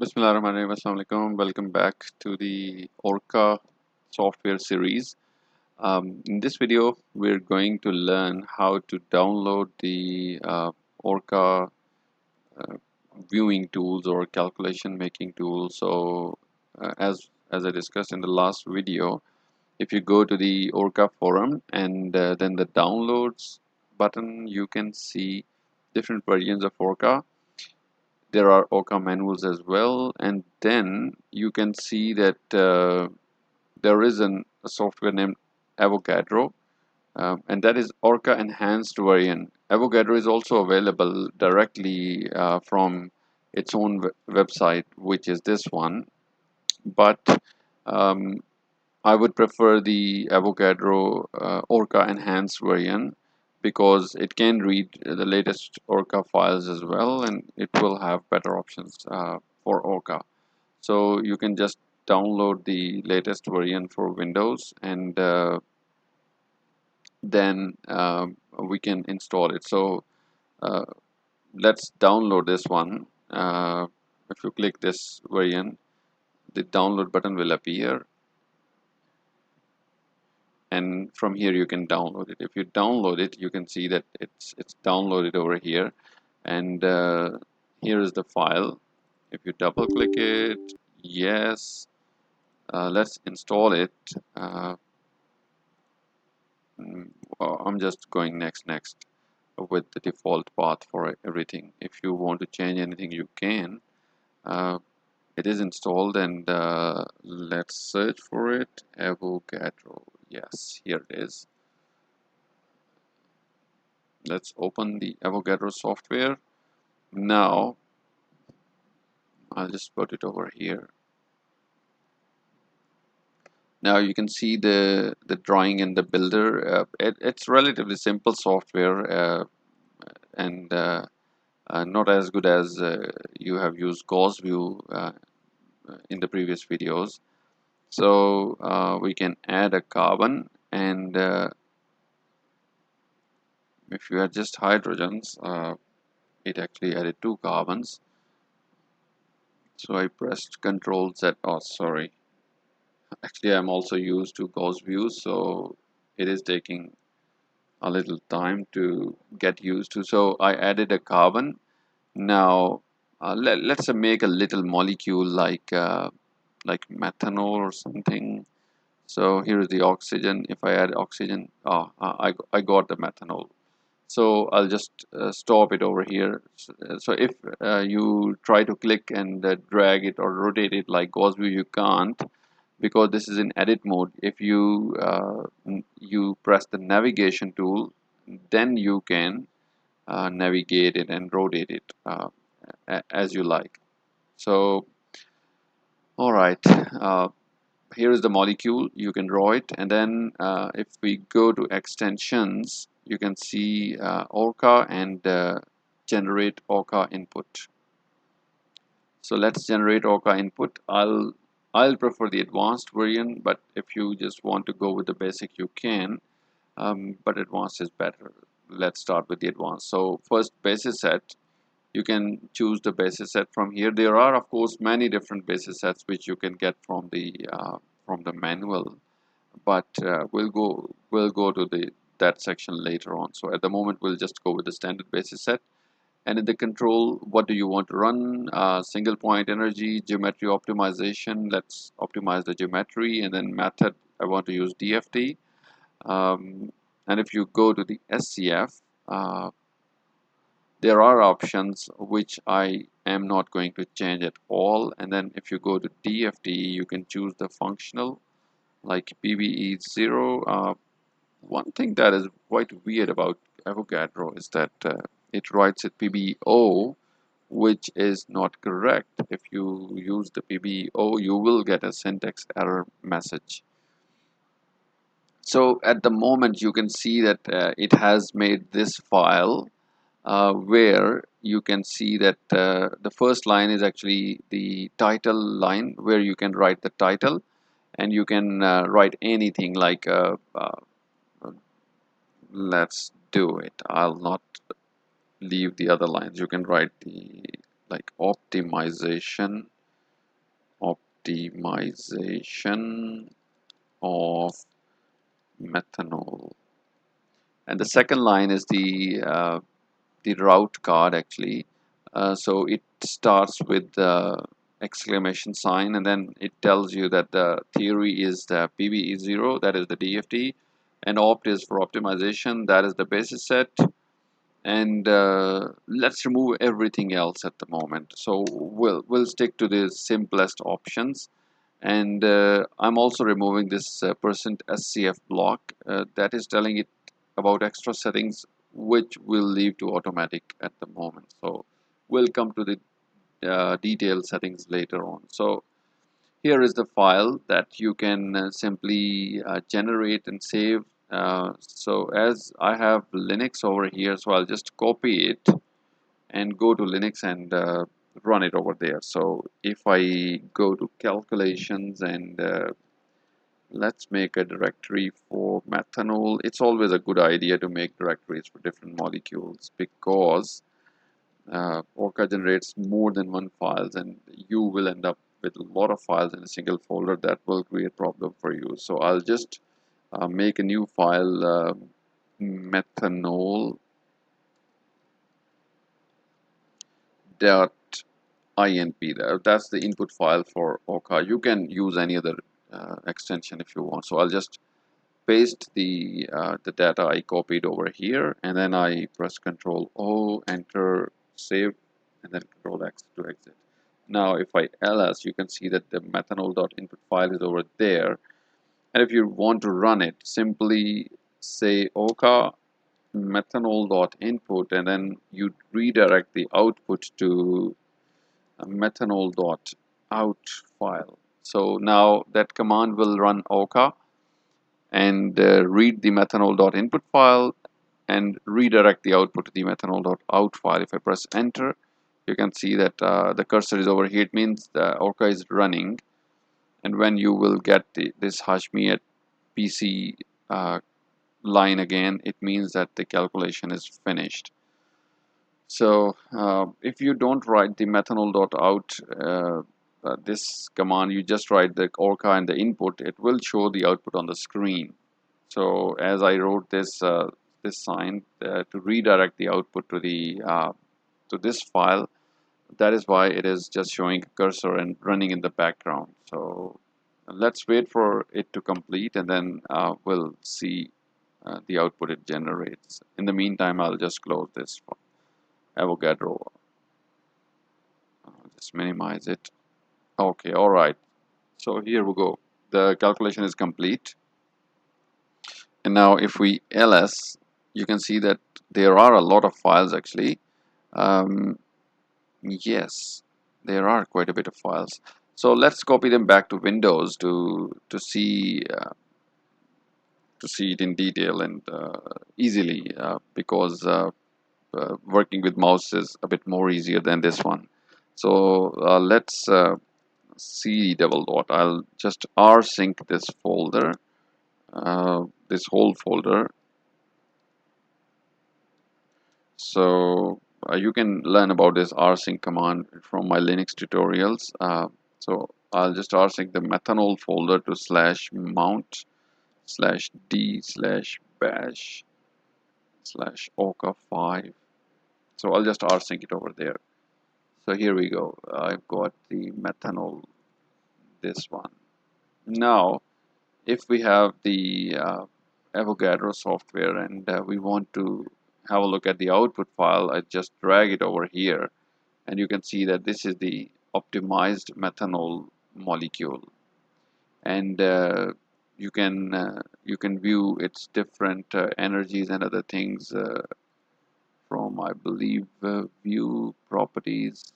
Bismillahirrahmanirrahim. Assalamu alaikum. Welcome back to the ORCA software series. In this video, we're going to learn how to download the ORCA uh, viewing tools or calculation making tools. So, as I discussed in the last video, if you go to the ORCA forum and then the downloads button, you can see different versions of ORCA. There are ORCA manuals as well, and then you can see that there is a software named Avogadro, and that is ORCA enhanced variant. Avogadro is also available directly from its own website, which is this one, but um, I would prefer the Avogadro ORCA enhanced variant because it can read the latest ORCA files as well, and it will have better options for ORCA. So you can just download the latest variant for Windows, and then we can install it. So uh, let's download this one. If you click this variant, the download button will appear, and from here you can download it. If you download it, you can see that it's downloaded over here, and here is the file. If you double click it, yes, let's install it. uh, I'm just going next with the default path for everything. If you want to change anything, you can. uh, it is installed, and let's search for it. Avogadro, yes, here it is. Let's open the Avogadro software. Now I'll just put it over here. Now you can see the drawing in the builder. It's relatively simple software, and not as good as you have used Gauss View in the previous videos. So we can add a carbon, and if you add just hydrogens, it actually added two carbons. So I pressed Control Z. Oh, sorry. Actually, I'm also used to Gauss View, so it is taking a little time to get used to. So I added a carbon. Now let's make a little molecule like methanol or something. So here is the oxygen. If I add oxygen, I got the methanol. So I'll just stop it over here. So if you try to click and drag it or rotate it like Gauss View, you can't, because this is in edit mode. If you press the navigation tool, then you can navigate it and rotate it as you like. So all right, here is the molecule. You can draw it, and then if we go to extensions, you can see ORCA and generate ORCA input. So let's generate ORCA input. I'll prefer the advanced variant, but if you just want to go with the basic, you can, but advanced is better. Let's start with the advanced. So first, basis set. You can choose the basis set from here. There are of course many different basis sets which you can get from the manual, but we'll go to that section later on. So at the moment we'll just go with the standard basis set. And in the control, what do you want to run? Single point energy, geometry optimization. Let's optimize the geometry. And then method, I want to use DFT. And if you go to the SCF, there are options which I am not going to change at all. And then if you go to DFT, you can choose the functional like PBE0. One thing that is quite weird about Avogadro is that it writes it PBO, which is not correct. If you use the PBO, you will get a syntax error message. So at the moment you can see that it has made this file where you can see that the first line is actually the title line, where you can write the title, and you can write anything like let's do it. I'll not leave the other lines. You can write the like optimization, optimization of methanol. And the second line is the route card actually. So it starts with the exclamation sign, and then it tells you that the theory is the PB0, that is the DFT, and opt is for optimization, that is the basis set. And let's remove everything else at the moment. So we'll stick to the simplest options. And I'm also removing this percent %SCF block that is telling it about extra settings, which we'll leave to automatic at the moment. So we'll come to the detailed settings later on. So here is the file that you can simply generate and save. So as I have Linux over here, so I'll just copy it and go to Linux and run it over there. So if I go to calculations and let's make a directory for methanol. It's always a good idea to make directories for different molecules because ORCA generates more than one files, and you will end up with a lot of files in a single folder. That will create problem for you. So I'll just make a new file, methanol dot inp. That's the input file for ORCA. You can use any other extension if you want. So I'll just paste the data I copied over here, and then I press Control O, enter, save, and then Control X to exit. Now if I ls, you can see that the methanol.input file is over there, and if you want to run it, simply say ORCA methanol.input, and then you redirect the output to methanol.out file. So now that command will run ORCA and read the methanol.input file and redirect the output to the methanol.out file. If I press enter, you can see that the cursor is over here. It means the ORCA is running, and when you will get this me at PC line again, it means that the calculation is finished. So if you don't write the methanol.out this command, you just write the ORCA and the input, it will show the output on the screen. So as I wrote this this sign to redirect the output to the to this file, that is why it is just showing a cursor and running in the background. So let's wait for it to complete, and then we'll see the output it generates. In the meantime, I'll just close this Avogadro. Just minimize it. Okay, all right. So here we go. The calculation is complete. And now if we ls, you can see that there are a lot of files actually. Yes, there are quite a bit of files. So let's copy them back to Windows to see it in detail and easily because working with mouse is a bit more easier than this one. So let's C double dot. I'll just rsync this folder, this whole folder. So you can learn about this rsync command from my Linux tutorials. So I'll just rsync the methanol folder to /mount /d/bash /orca5. So I'll just rsync it over there. So here we go. I've got the methanol, this one. Now if we have the Avogadro software and we want to have a look at the output file, I just drag it over here, and you can see that this is the optimized methanol molecule, and you can view its different energies and other things from, I believe, view properties,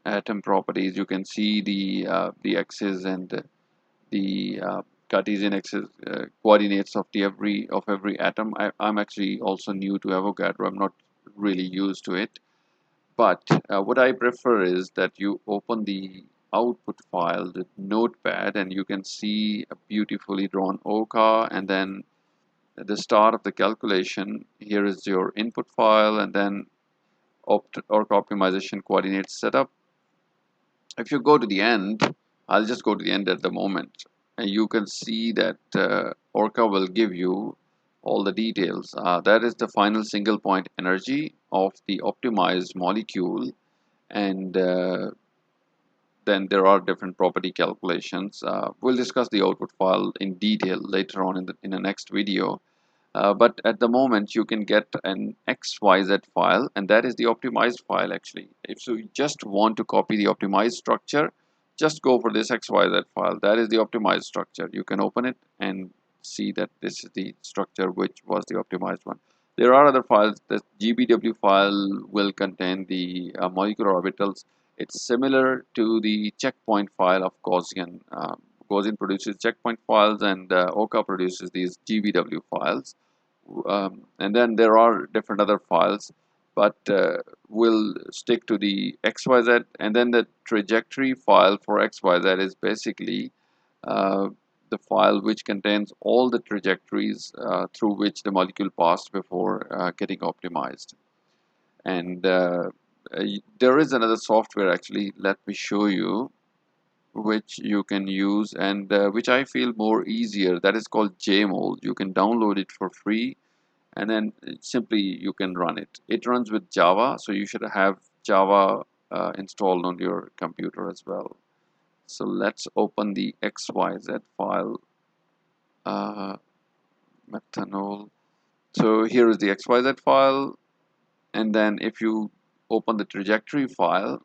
atom properties. You can see the x's and the Cartesian axis coordinates of every atom. I'm actually also new to Avogadro. I'm not really used to it, but what I prefer is that you open the output file, the notepad, and you can see a beautifully drawn ORCA, and then at the start of the calculation, here is your input file, and then ORCA optimization coordinate setup. If you go to the end, I'll just go to the end at the moment, and you can see that ORCA will give you all the details. That is the final single point energy of the optimized molecule, and then there are different property calculations. We'll discuss the output file in detail later on in the next video. But at the moment you can get an XYZ file, and that is the optimized file actually. If you just want to copy the optimized structure, just go for this XYZ file. That is the optimized structure. You can open it and see that this is the structure which was the optimized one. There are other files. The GBW file will contain the molecular orbitals. It's similar to the checkpoint file of Gaussian. Gaussian produces checkpoint files, and ORCA produces these GBW files. And then there are different other files, but we'll stick to the XYZ. And then the trajectory file for XYZ is basically uh, the file which contains all the trajectories through which the molecule passed before getting optimized. And there is another software actually, let me show you, which you can use, and which I feel more easier. That is called Jmol. You can download it for free, and then simply you can run it. It runs with Java, so you should have Java installed on your computer as well. So let's open the XYZ file, uh, methanol. So here is the XYZ file, and then if you open the trajectory file,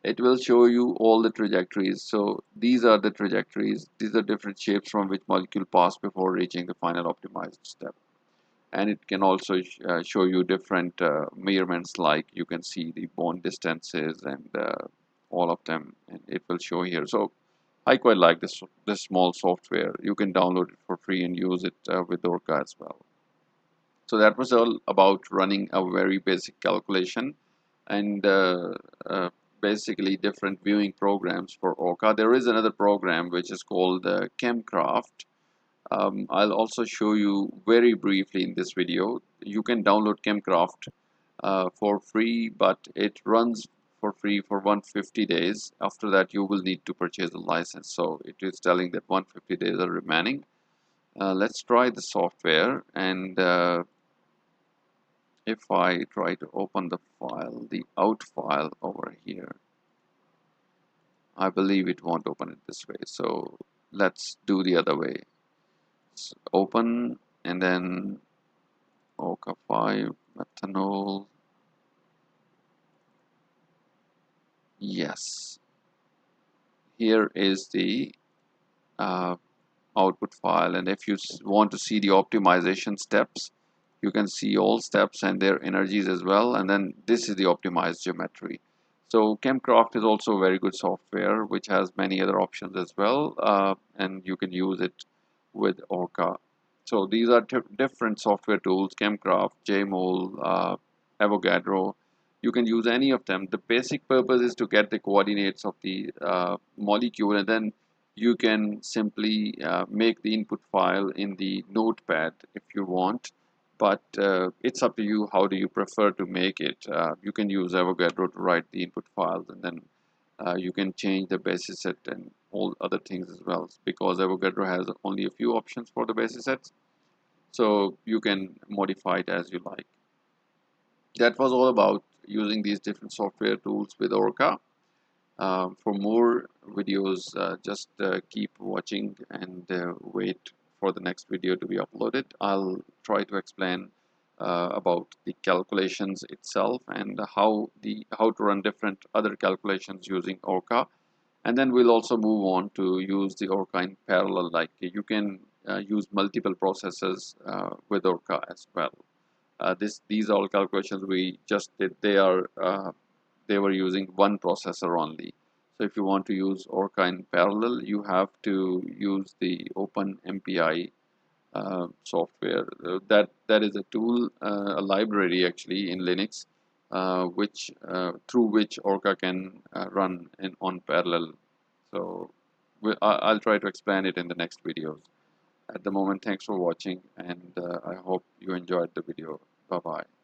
it will show you all the trajectories. So these are the trajectories. These are different shapes from which molecule passed before reaching the final optimized step. And it can also show you different measurements, like you can see the bond distances and all of them, and it will show here. So I quite like this small software. You can download it for free and use it with ORCA as well. So that was all about running a very basic calculation, and basically different viewing programs for ORCA. There is another program which is called Chemcraft. I'll also show you very briefly in this video. You can download Chemcraft for free, but it runs for free for 150 days. After that, you will need to purchase a license. So it is telling that 150 days are remaining. Let's try the software, and if I try to open the file, the out file over here, I believe it won't open it this way. So let's do the other way. Open, and then ORCA 5 methanol. Yes, here is the uh, output file, and if you want to see the optimization steps, you can see all steps and their energies as well. And then this is the optimized geometry. So Chemcraft is also a very good software which has many other options as well, and you can use it with ORCA. So these are different software tools: Chemcraft, Jmol, Avogadro. You can use any of them. The basic purpose is to get the coordinates of the molecule, and then you can simply make the input file in the notepad if you want, but it's up to you. How do you prefer to make it? You can use Avogadro to write the input files, and then you can change the basis set and all other things as well, because Avogadro has only a few options for the basis sets, so you can modify it as you like. That was all about using these different software tools with ORCA. For more videos, just keep watching and wait for the next video to be uploaded. I'll try to explain about the calculations itself, and how to run different other calculations using ORCA. And then we'll also move on to use the ORCA in parallel, like you can use multiple processes with ORCA as well. These all calculations we just did, they were using one processor only. So if you want to use ORCA in parallel, you have to use the OpenMPI software. That is a tool, a library actually in Linux, which through which ORCA can run on parallel. So I'll try to explain it in the next videos. At the moment, thanks for watching, and I hope you enjoyed the video. Bye bye.